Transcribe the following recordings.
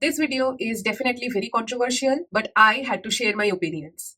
This video is definitely very controversial, but I had to share my opinions.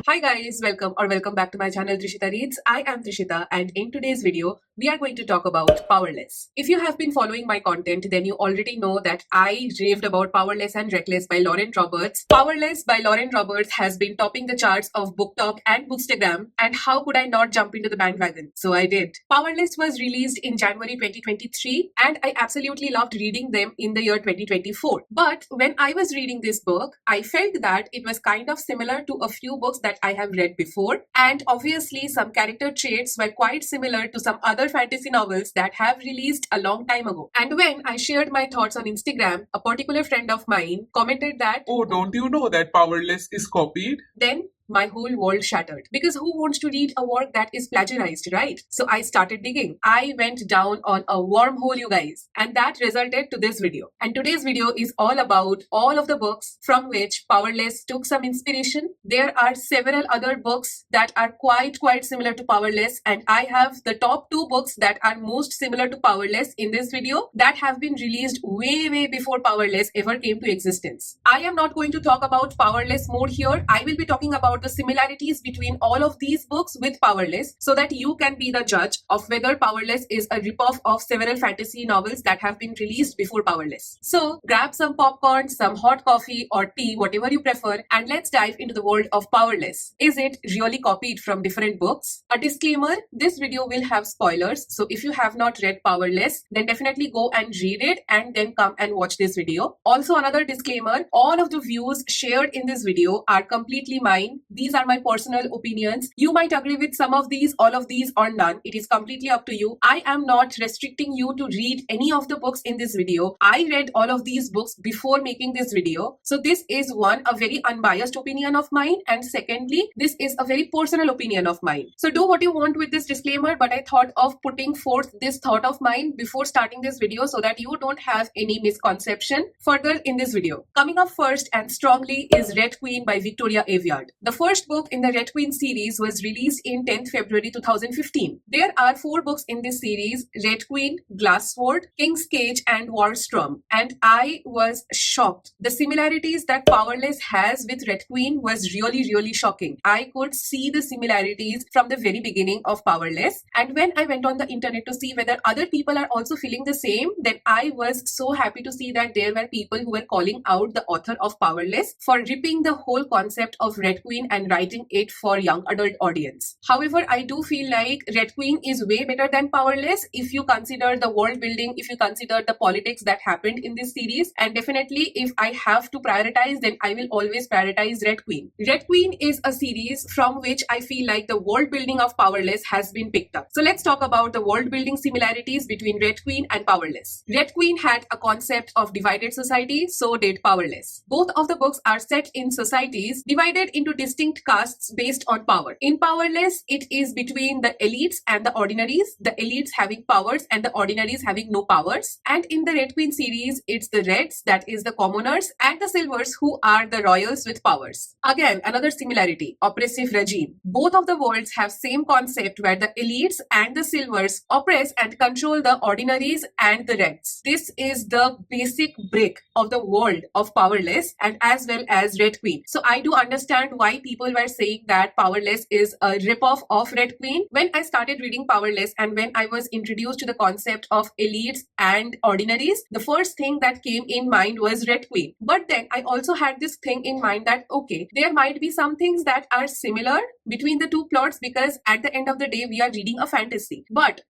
Hi guys, welcome back to my channel Trishita Reads. I am Trishita and in today's video, we are going to talk about Powerless. If you have been following my content, then you already know that I raved about Powerless and Reckless by Lauren Roberts. Powerless by Lauren Roberts has been topping the charts of BookTok and Bookstagram, and how could I not jump into the bandwagon? So I did. Powerless was released in January 2023 and I absolutely loved reading them in the year 2024. But when I was reading this book, I felt that it was kind of similar to a few books that I have read before, and obviously some character traits were quite similar to some other fantasy novels that have released a long time ago. And when I shared my thoughts on Instagram, a particular friend of mine commented that, "Oh, don't you know that Powerless is copied?" Then my whole world shattered. Because who wants to read a work that is plagiarized, right? So I started digging. I went down on a wormhole, you guys. And that resulted to this video. And today's video is all about all of the books from which Powerless took some inspiration. There are several other books that are quite similar to Powerless. And I have the top 2 books that are most similar to Powerless in this video that have been released way before Powerless ever came to existence. I am not going to talk about Powerless more here. I will be talking about the similarities between all of these books with Powerless so that you can be the judge of whether Powerless is a ripoff of several fantasy novels that have been released before Powerless. So grab some popcorn, some hot coffee or tea, whatever you prefer, and let's dive into the world of Powerless. Is it really copied from different books? A disclaimer, this video will have spoilers, so if you have not read Powerless, then definitely go and read it and then come and watch this video. Also, another disclaimer, all of the views shared in this video are completely mine. These are my personal opinions. You might agree with some of these, all of these, or none. It is completely up to you. I am not restricting you to read any of the books in this video. I read all of these books before making this video. So this is one, a very unbiased opinion of mine. And secondly, this is a very personal opinion of mine. So do what you want with this disclaimer, but I thought of putting forth this thought of mine before starting this video so that you don't have any misconception further in this video. Coming up first and strongly is Red Queen by Victoria Aveyard. The first book in the Red Queen series was released in 10th February 2015. There are 4 books in this series: Red Queen, Glassword, King's Cage, and Warstorm. And I was shocked. The similarities that Powerless has with Red Queen was really shocking. I could see the similarities from the very beginning of Powerless. And when I went on the internet to see whether other people are also feeling the same, then I was so happy to see that there were people who were calling out the author of Powerless for ripping the whole concept of Red Queen and writing it for young adult audience. However, I do feel like Red Queen is way better than Powerless if you consider the world building, if you consider the politics that happened in this series, and definitely if I have to prioritize, then I will always prioritize Red Queen. Red Queen is a series from which I feel like the world building of Powerless has been picked up. So let's talk about the world building similarities between Red Queen and Powerless. Red Queen had a concept of divided society, so did Powerless. Both of the books are set in societies divided into distinct castes based on power. In Powerless, it is between the elites and the ordinaries, the elites having powers and the ordinaries having no powers. And in the Red Queen series, it's the Reds, that is the commoners, and the Silvers, who are the royals with powers. Again, another similarity, oppressive regime. Both of the worlds have same concept where the elites and the Silvers oppress and control the ordinaries and the Reds. This is the basic brick of the world of Powerless and as well as Red Queen. So I do understand why people were saying that Powerless is a ripoff of Red Queen. When I started reading Powerless and when I was introduced to the concept of elites and ordinaries, the first thing that came in mind was Red Queen. But then I also had this thing in mind that, okay, there might be some things that are similar between the 2 plots because at the end of the day, we are reading a fantasy. But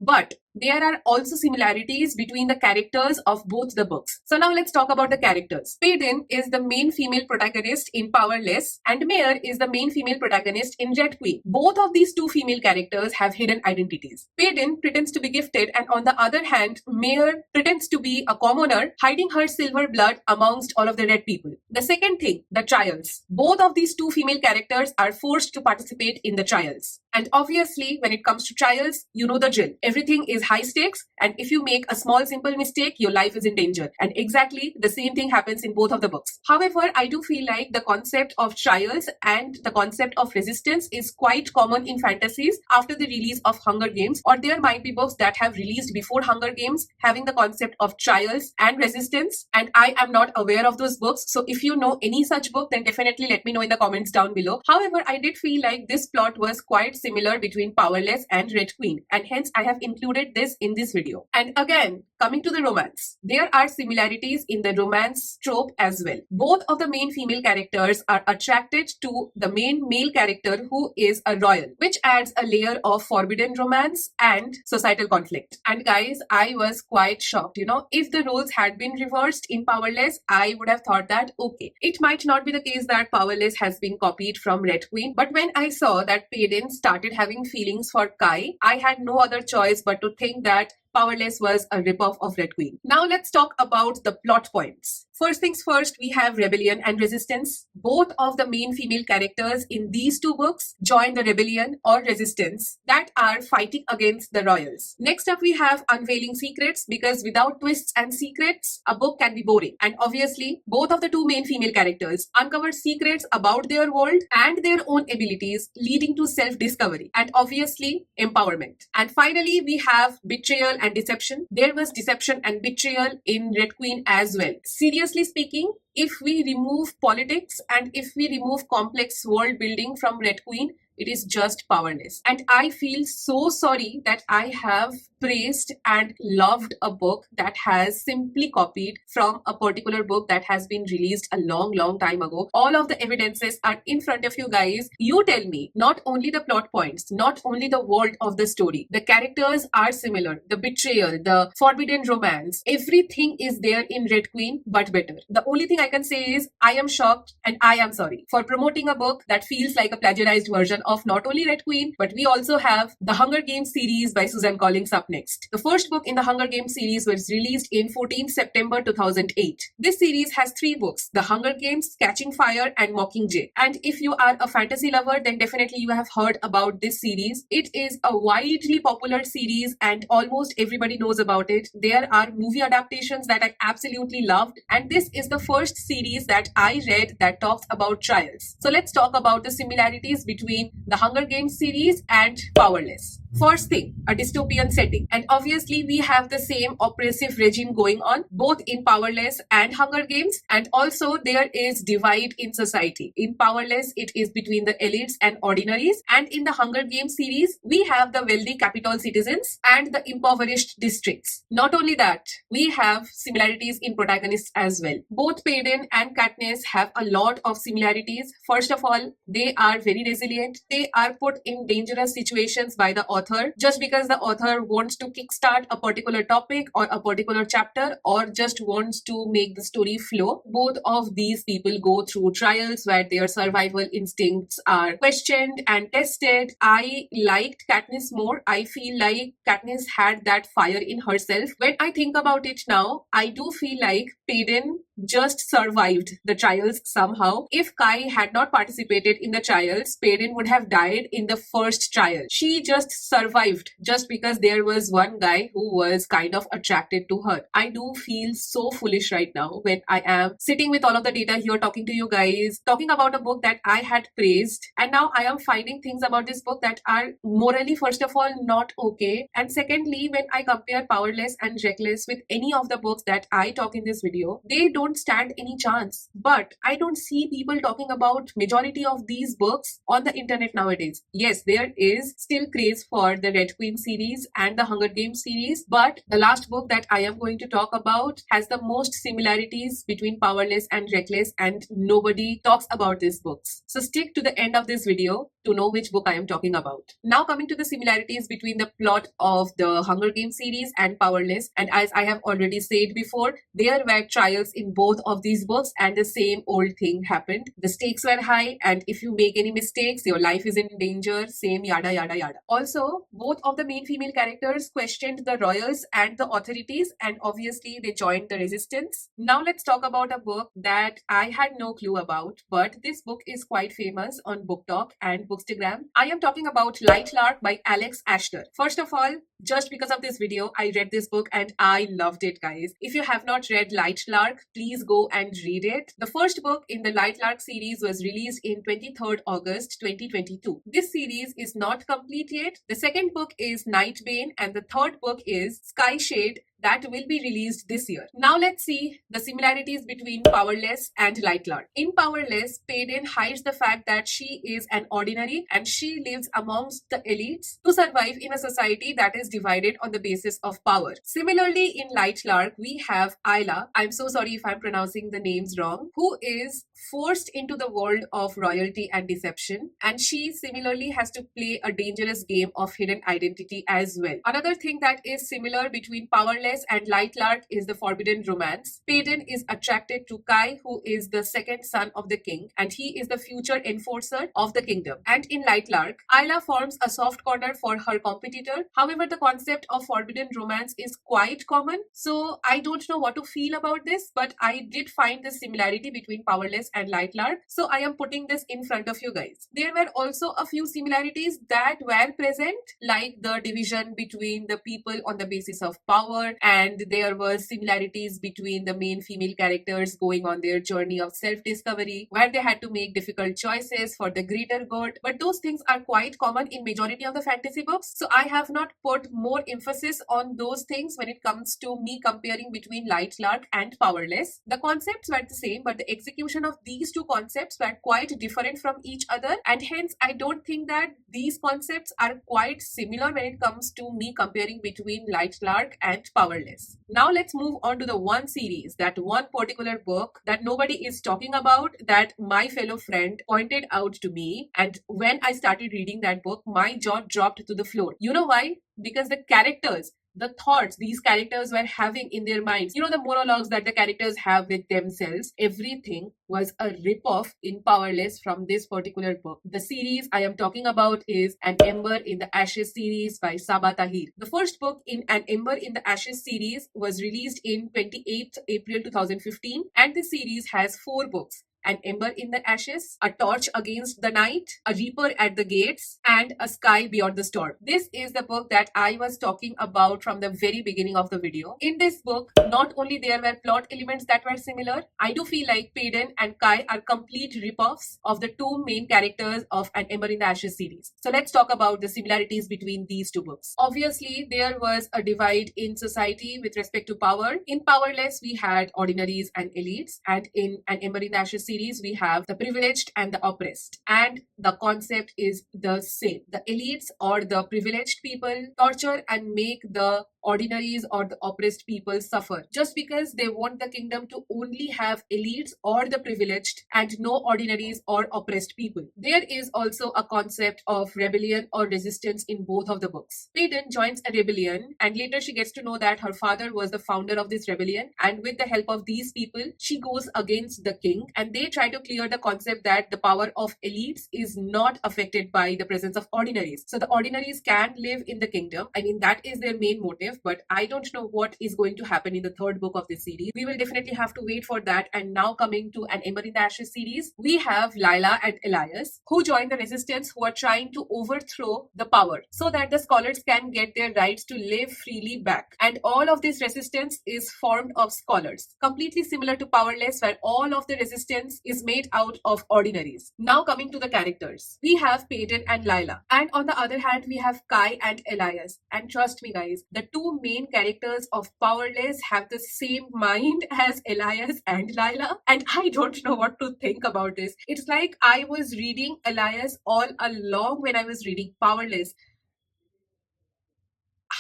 there are also similarities between the characters of both the books. So now let's talk about the characters. Paydin is the main female protagonist in Powerless and Mare is the main female protagonist in Red Queen. Both of these 2 female characters have hidden identities. Paydin pretends to be gifted and on the other hand, Mare pretends to be a commoner hiding her silver blood amongst all of the red people. The second thing, the trials. Both of these 2 female characters are forced to participate in the trials. And obviously, when it comes to trials, you know the drill. Everything is high stakes, and if you make a small, simple mistake, your life is in danger. And exactly the same thing happens in both of the books. However, I do feel like the concept of trials and the concept of resistance is quite common in fantasies after the release of Hunger Games, or there might be books that have released before Hunger Games having the concept of trials and resistance, and I am not aware of those books. So if you know any such book, then definitely let me know in the comments down below. However, I did feel like this plot was quite similar between Powerless and Red Queen, and hence I have included this in this video. And again, coming to the romance, there are similarities in the romance trope as well. Both of the main female characters are attracted to the main male character who is a royal, which adds a layer of forbidden romance and societal conflict. And guys, I was quite shocked. If the roles had been reversed in Powerless, I would have thought that okay, it might not be the case that Powerless has been copied from Red Queen, but when I saw that Paden started having feelings for Kai, I had no other choice but to think that Powerless was a ripoff of Red Queen. Now let's talk about the plot points. First things first, we have rebellion and resistance. Both of the main female characters in these two books join the rebellion or resistance that are fighting against the royals. Next up, we have unveiling secrets, because without twists and secrets, a book can be boring. And obviously, both of the two main female characters uncover secrets about their world and their own abilities, leading to self-discovery and obviously empowerment. And finally, we have betrayal and deception. There was deception and betrayal in Red Queen as well. Seriously speaking, if we remove politics and if we remove complex world building from Red Queen, it is just Powerless. And I feel so sorry that I have praised and loved a book that has simply copied from a particular book that has been released a long time ago. All of the evidences are in front of you guys. You tell me, not only the plot points, not only the world of the story, the characters are similar, the betrayal, the forbidden romance, everything is there in Red Queen, but better. The only thing I can say is I am shocked and I am sorry for promoting a book that feels like a plagiarized version of not only Red Queen, but we also have the Hunger Games series by Susan Collins up next. The first book in the Hunger Games series was released in 14th September 2008. This series has 3 books: The Hunger Games, Catching Fire, and Mockingjay. And if you are a fantasy lover, then definitely you have heard about this series. It is a widely popular series and almost everybody knows about it. There are movie adaptations that I absolutely loved, and this is the first series that I read that talks about trials. So let's talk about the similarities between the Hunger Games series and Powerless. First thing, a dystopian setting. And obviously we have the same oppressive regime going on both in Powerless and Hunger Games, and also there is divide in society. In Powerless, it is between the elites and ordinaries, and in the Hunger Games series, we have the wealthy capital citizens and the impoverished districts. Not only that, we have similarities in protagonists as well. Both Paden and Katniss have a lot of similarities. First of all, they are very resilient. They are put in dangerous situations by the author just because the author wants to kickstart a particular topic or a particular chapter, or just wants to make the story flow. Both of these people go through trials where their survival instincts are questioned and tested. I liked Katniss more. I feel like Katniss had that fire in herself. When I think about it now, I do feel like Paden just survived the trials somehow. If Kai had not participated in the trials, Paden would have died in the first trial. She just survived just because there was one guy who was kind of attracted to her. I do feel so foolish right now when I am sitting with all of the data here, talking to you guys, talking about a book that I had praised, and now I am finding things about this book that are morally, first of all, not okay, and secondly, when I compare Powerless and Reckless with any of the books that I talk in this video, they don't stand any chance. But I don't see people talking about majority of these books on the internet nowadays. Yes, there is still craze for the Red Queen series and the Hunger Games series, but the last book that I am going to talk about has the most similarities between Powerless and Reckless, and nobody talks about these books. So stick to the end of this video to know which book I am talking about. Now coming to the similarities between the plot of the Hunger Games series and Powerless, and as I have already said before, there were trials in both of these books, and the same old thing happened. The stakes were high, and if you make any mistakes, your life is in danger. Same yada yada yada. Also, both of the main female characters questioned the royals and the authorities, and obviously they joined the resistance. Now let's talk about a book that I had no clue about, but this book is quite famous on BookTok and Bookstagram. I am talking about Light Lark by Alex Ashter. First of all, just because of this video, I read this book and I loved it, guys. If you have not read Light Lark, please go and read it. The first book in the Light Lark series was released in 23rd August 2022. This series is not complete yet. The second book is Nightbane, and the third book is Sky Shade, that will be released this year. Now let's see the similarities between Powerless and Light Lark. In Powerless, Payden hides the fact that she is an ordinary and she lives amongst the elites to survive in a society that is divided on the basis of power. Similarly, in Light Lark, we have Ayla, I'm so sorry if I'm pronouncing the names wrong, who is forced into the world of royalty and deception, and she similarly has to play a dangerous game of hidden identity as well. Another thing that is similar between Powerless and Light Lark is the forbidden romance. Payden is attracted to Kai, who is the second son of the king, and he is the future enforcer of the kingdom. And in Light Lark, Ayla forms a soft corner for her competitor. However, the concept of forbidden romance is quite common, so I don't know what to feel about this, but I did find the similarity between Powerless and Light Lark, so I am putting this in front of you guys. There were also a few similarities that were present, like the division between the people on the basis of power, and there were similarities between the main female characters going on their journey of self-discovery, where they had to make difficult choices for the greater good. But those things are quite common in majority of the fantasy books, so I have not put more emphasis on those things when it comes to me comparing between Light Lark and Powerless. The concepts were the same, but the execution of these two concepts were quite different from each other, and hence I don't think that these concepts are quite similar when it comes to me comparing between Light Lark and Powerless. Now let's move on to the one series, that one particular book that nobody is talking about, that my fellow friend pointed out to me, and when I started reading that book, my jaw dropped to the floor. You know why? Because the characters, the thoughts these characters were having in their minds, the monologues that the characters have with themselves, everything was a rip-off in Powerless from this particular book. The series I am talking about is An Ember in the Ashes series by Saba Tahir. The first book in An Ember in the Ashes series was released in 28th April 2015, and this series has 4 books: An Ember in the Ashes, A Torch Against the Night, A Reaper at the Gates, and A Sky Beyond the Storm. This is the book that I was talking about from the very beginning of the video. In this book, not only there were plot elements that were similar, I do feel like Payden and Kai are complete rip-offs of the two main characters of An Ember in the Ashes series. So let's talk about the similarities between these two books. Obviously, there was a divide in society with respect to power. In Powerless, we had ordinaries and elites, and in An Ember in the Ashes series, we have the privileged and the oppressed, and the concept is the same. The elites or the privileged people torture and make the ordinaries or the oppressed people suffer, just because they want the kingdom to only have elites or the privileged and no ordinaries or oppressed people. There is also a concept of rebellion or resistance in both of the books. Payden joins a rebellion, and later she gets to know that her father was the founder of this rebellion, and with the help of these people, she goes against the king, and they try to clear the concept that the power of elites is not affected by the presence of ordinaries. So the ordinaries can live in the kingdom. I mean, that is their main motive, but I don't know what is going to happen in the third book of this series. We will definitely have to wait for that. And now coming to An Ember in the Ashes series, we have Lila and Elias, who join the resistance, who are trying to overthrow the power so that the scholars can get their rights to live freely back. And all of this resistance is formed of scholars, completely similar to Powerless, where all of the resistance is made out of ordinaries. Now coming to the characters, we have Payden and Lila, and on the other hand, we have Kai and Elias. And trust me, guys, the two main characters of Powerless have the same mind as Elias and Lila, and I don't know what to think about this. It's like I was reading Elias all along when I was reading Powerless.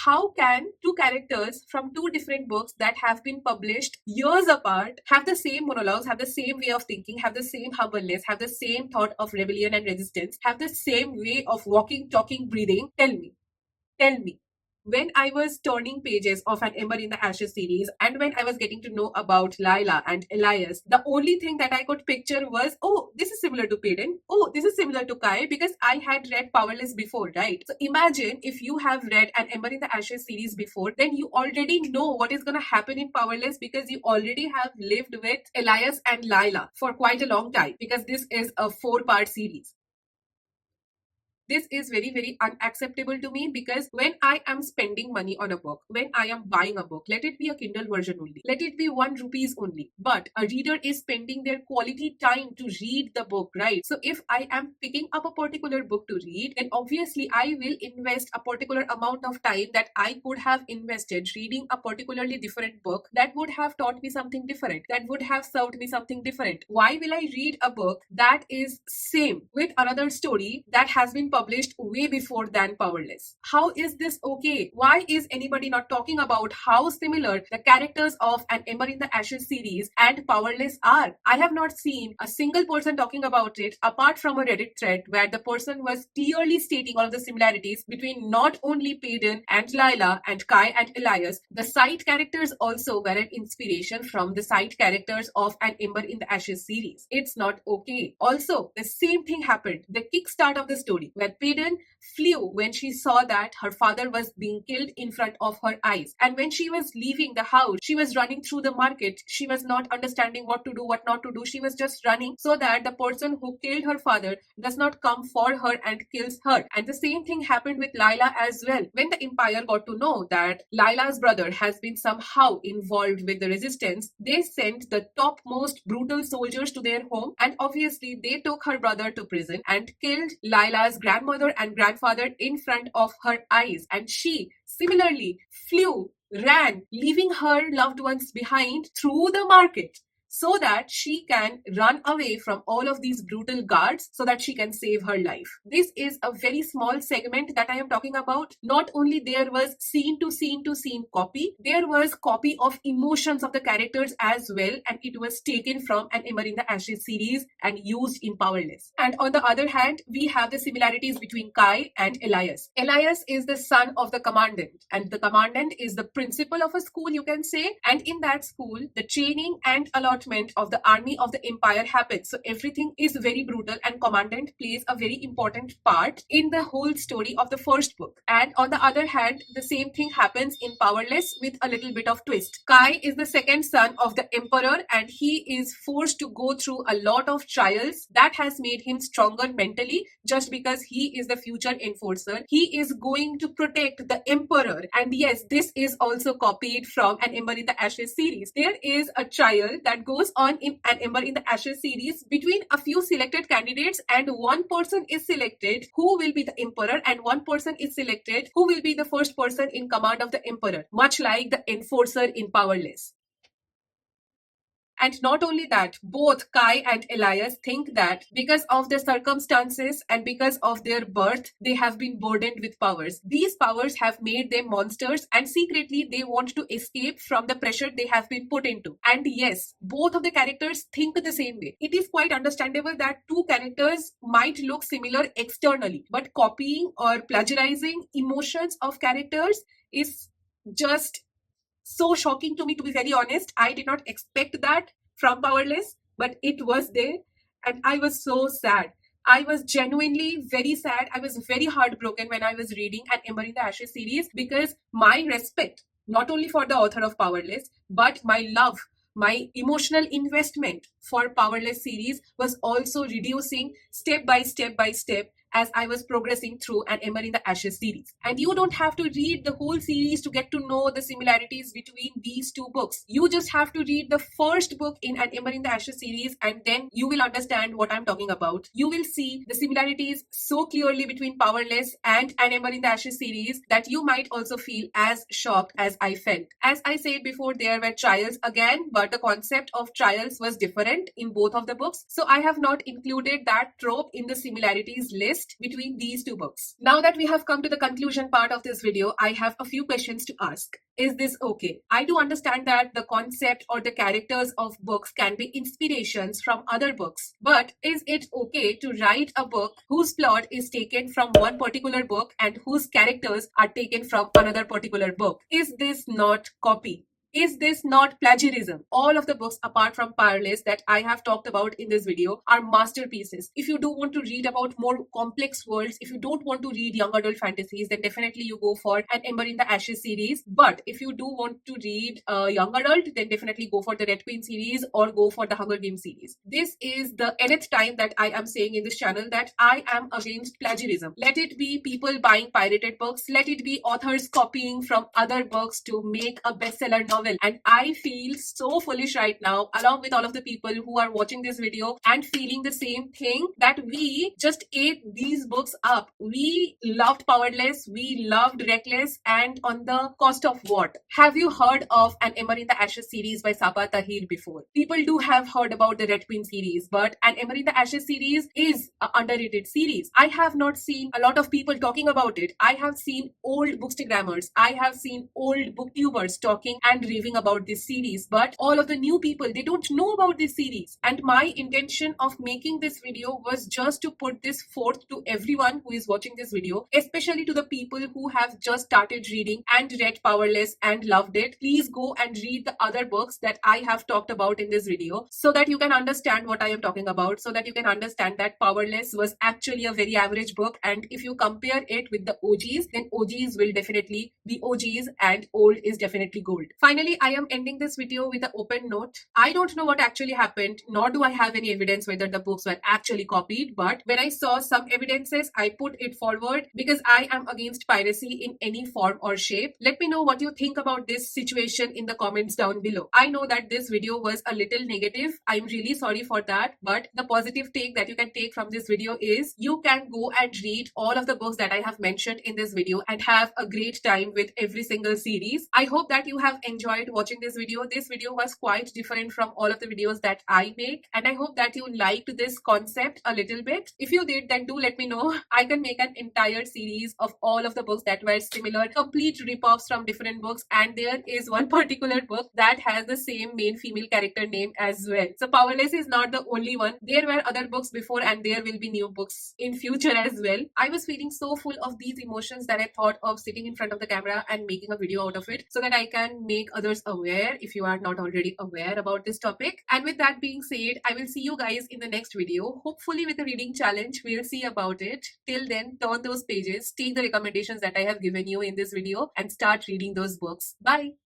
How can two characters from two different books that have been published years apart have the same monologues, have the same way of thinking, have the same humbleness, have the same thought of rebellion and resistance, have the same way of walking, talking, breathing? Tell me. Tell me. when I was turning pages of An Ember in the Ashes series and when I was getting to know about Lila and Elias, the only thing that I could picture was, oh, this is similar to Payton. Oh, this is similar to Kai, because I had read Powerless before, right? So imagine if you have read An Ember in the Ashes series before, then you already know what is going to happen in Powerless because you already have lived with Elias and Lila for quite a long time, because this is a 4-part series. This is very, very unacceptable to me, because when I am spending money on a book, when I am buying a book, let it be a Kindle version only, let it be 1 rupees only, but a reader is spending their quality time to read the book, right? So if I am picking up a particular book to read, then obviously I will invest a particular amount of time that I could have invested reading a particularly different book that would have taught me something different, that would have served me something different. Why will I read a book that is same with another story that has been published way before than Powerless? How is this okay? Why is anybody not talking about how similar the characters of An Ember in the Ashes series and Powerless are? I have not seen a single person talking about it apart from a Reddit thread where the person was clearly stating all of the similarities between not only Payton and Lila and Kai and Elias. The side characters also were an inspiration from the side characters of An Ember in the Ashes series. It's not okay. Also, the same thing happened. The kickstart of the story where Payton flew when she saw that her father was being killed in front of her eyes. And when she was leaving the house, she was running through the market. She was not understanding what to do, what not to do. She was just running so that the person who killed her father does not come for her and kills her. And the same thing happened with Lila as well. When the Empire got to know that Lila's brother has been somehow involved with the resistance, they sent the topmost brutal soldiers to their home, and obviously they took her brother to prison and killed Lila's grandmother and grandfather in front of her eyes. And she similarly flew, ran, leaving her loved ones behind through the market so that she can run away from all of these brutal guards so that she can save her life. This is a very small segment that I am talking about. Not only there was scene to scene to scene copy, there was copy of emotions of the characters as well, and it was taken from An Ember in the Ashes series and used in Powerless. And on the other hand, we have the similarities between Kai and Elias. Elias is the son of the commandant, and the commandant is the principal of a school, you can say, and in that school, the training and allotment of the army of the Empire happens. So everything is very brutal, and commandant plays a very important part in the whole story of the first book. And on the other hand, the same thing happens in Powerless with a little bit of twist. Kai is the second son of the Emperor, and he is forced to go through a lot of trials that has made him stronger mentally, just because he is the future enforcer. He is going to protect the Emperor. And yes, this is also copied from An Ember in the Ashes series. There is a trial that goes on in An Ember in the Ashes series between a few selected candidates, and one person is selected who will be the Emperor, and one person is selected who will be the first person in command of the Emperor, much like the enforcer in Powerless. And not only that, both Kai and Elias think that because of their circumstances and because of their birth, they have been burdened with powers. These powers have made them monsters, and secretly they want to escape from the pressure they have been put into. And yes, both of the characters think the same way. It is quite understandable that two characters might look similar externally, but copying or plagiarizing emotions of characters is just so shocking to me, to be very honest. I did not expect that from Powerless, but it was there, and I was so sad. I was genuinely very sad. I was very heartbroken when I was reading An Ember in the Ashes series, because my respect, not only for the author of Powerless, but my love, my emotional investment for Powerless series was also reducing step by step by step as I was progressing through An Ember in the Ashes series. And you don't have to read the whole series to get to know the similarities between these two books. You just have to read the first book in An Ember in the Ashes series, and then you will understand what I'm talking about. You will see the similarities so clearly between Powerless and An Ember in the Ashes series that you might also feel as shocked as I felt. As I said before, there were trials again, but the concept of trials was different in both of the books. So I have not included that trope in the similarities list. best between these two books. Now that we have come to the conclusion part of this video, I have a few questions to ask. Is this okay? I do understand that the concept or the characters of books can be inspirations from other books. But is it okay to write a book whose plot is taken from one particular book and whose characters are taken from another particular book? Is this not copy? Is this not plagiarism? All of the books apart from Powerless that I have talked about in this video are masterpieces. If you do want to read about more complex worlds, if you don't want to read young adult fantasies, then definitely you go for an Ember in the Ashes series. But if you do want to read young adult, then definitely go for the Red Queen series or go for the Hunger Games series. This is the nth time that I am saying in this channel that I am against plagiarism. Let it be people buying pirated books, let it be authors copying from other books to make a bestseller novel. And I feel so foolish right now, along with all of the people who are watching this video and feeling the same thing, that we just ate these books up. We loved Powerless, we loved Reckless, and on the cost of what? Have you heard of an Ember in the Ashes series by Saba Tahir before? People do have heard about the Red Queen series, but an Ember in the Ashes series is an underrated series. I have not seen a lot of people talking about it. I have seen old bookstagrammers, I have seen old booktubers talking and reviewing about this series, but all of the new people, they don't know about this series. And my intention of making this video was just to put this forth to everyone who is watching this video, especially to the people who have just started reading and read Powerless and loved it. Please go and read the other books that I have talked about in this video so that you can understand what I am talking about, so that you can understand that Powerless was actually a very average book, and if you compare it with the OGs, then OGs will definitely be OGs and old is definitely gold. Finally, I am ending this video with an open note. I don't know what actually happened, nor do I have any evidence whether the books were actually copied, but when I saw some evidences, I put it forward because I am against piracy in any form or shape. Let me know what you think about this situation in the comments down below. I know that this video was a little negative. I'm really sorry for that, but the positive take that you can take from this video is you can go and read all of the books that I have mentioned in this video and have a great time with every single series. I hope that you have enjoyed watching this video. This video was quite different from all of the videos that I make, and I hope that you liked this concept a little bit. If you did, then do let me know. I can make an entire series of all of the books that were similar, complete rip-offs from different books, and there is one particular book that has the same main female character name as well. So Powerless is not the only one. There were other books before and there will be new books in future as well. I was feeling so full of these emotions that I thought of sitting in front of the camera and making a video out of it so that I can make others aware if you are not already aware about this topic. And with that being said, I will see you guys in the next video, hopefully with a reading challenge. We'll see about it. Till then, turn those pages, take the recommendations that I have given you in this video and start reading those books. Bye.